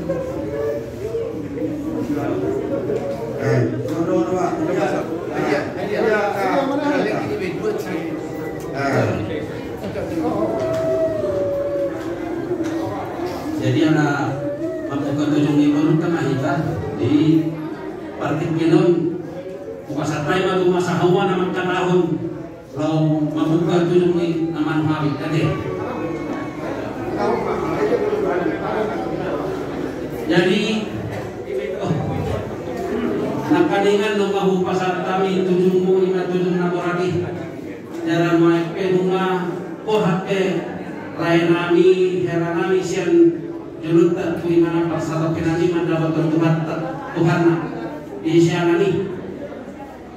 Jadi anak melakukan tujuan ibadah tengah kita di partik kinon pasatay matu masahawa naman kanahon law mabuka tujuan naman hawit tadi. Jadi nakalingan nung mahupasat kami tujungmu ina tujung naboragi jalan maik penunga pohat layanami heranami sian julut tak kui mana pasal penani mendapat Tuhan isianani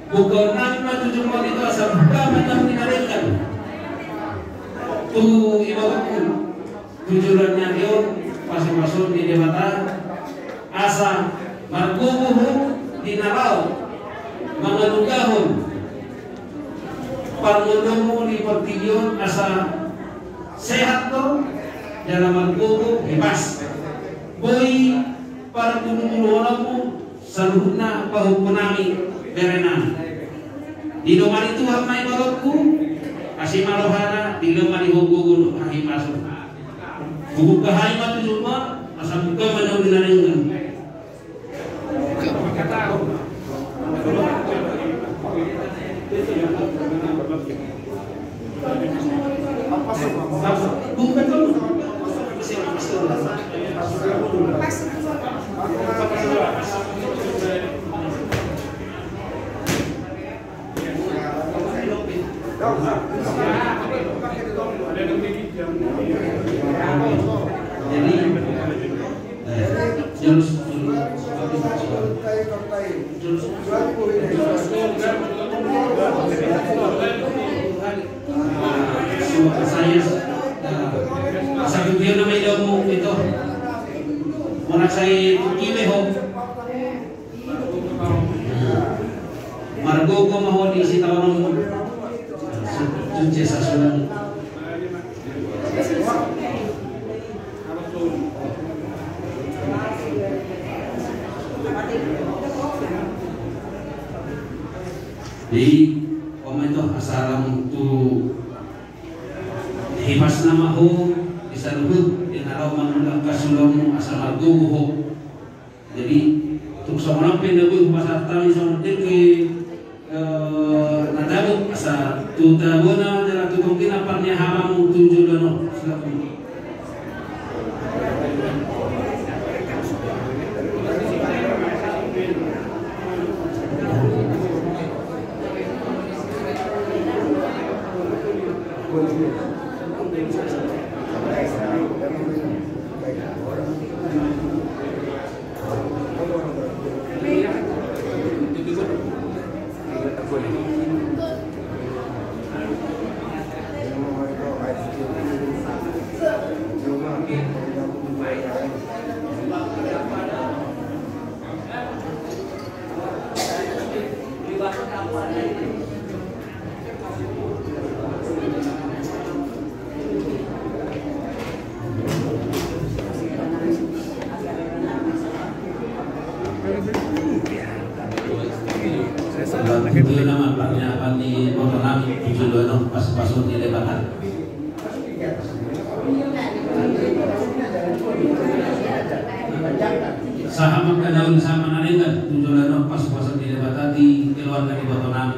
bukan nama tujung mau itu asal buka macam dinarekan tu ibaratku tujuannya dia pasal di debatan asa markubuhu dinarau mengalugahun pangunumu di pertigion asa sehat tuh dalam markubu bebas boy para gunung-gunungmu seluruhnya pahupunami berenan di nomor itu hamai barokku kasih malohana di nomor di hukum hakim masuk hukum kahai matu semua asal buka mana dinarenggan bukan dulu jadi saya sabi dia na may daw mo ito muna say tukile ho margo ko mahuli si tawanong sunce sa sulang di komento asalam tu himas nama ho bisa luhut di naraw manunang kasulong asal arguho jadi untuk seorang pendapat pasal tali sama teki nadabut asa tutabona dalam tutungkin aparnya hamamu tunjuk dono itu nama platnya apa di motor kami tujuh dono pas-pasun di debatan sahabat kadaun sama naringan tujuh dono pas-pasun di debatan di keluarga di motor kami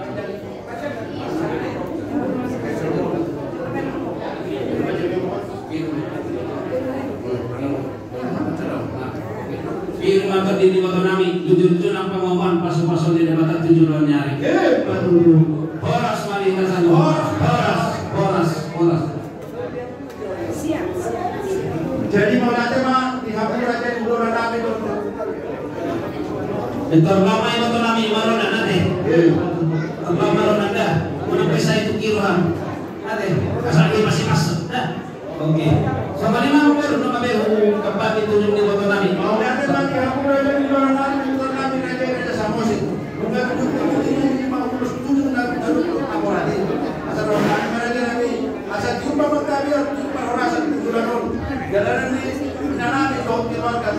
firman tadi di motor kami jujur-jujur apa ngomong pas-pasun di debatan tujuh dono nyari horas mari kasan horas jadi mau nanti mah dihapur aja udah nanti entar lama itu tuh nami maron nanti apa maron nanda mau bisa itu kiruhan nanti asal dia masih masuk oke sama lima baru nama baru keempat itu di motor nami mau nanti mah dihapur aja udah nanti motor nami aja sama sih bukan asal orang mereka nanti asal jumpa berkabiar jumpa orang asal tujuan jalanan ini nanti dong keluarga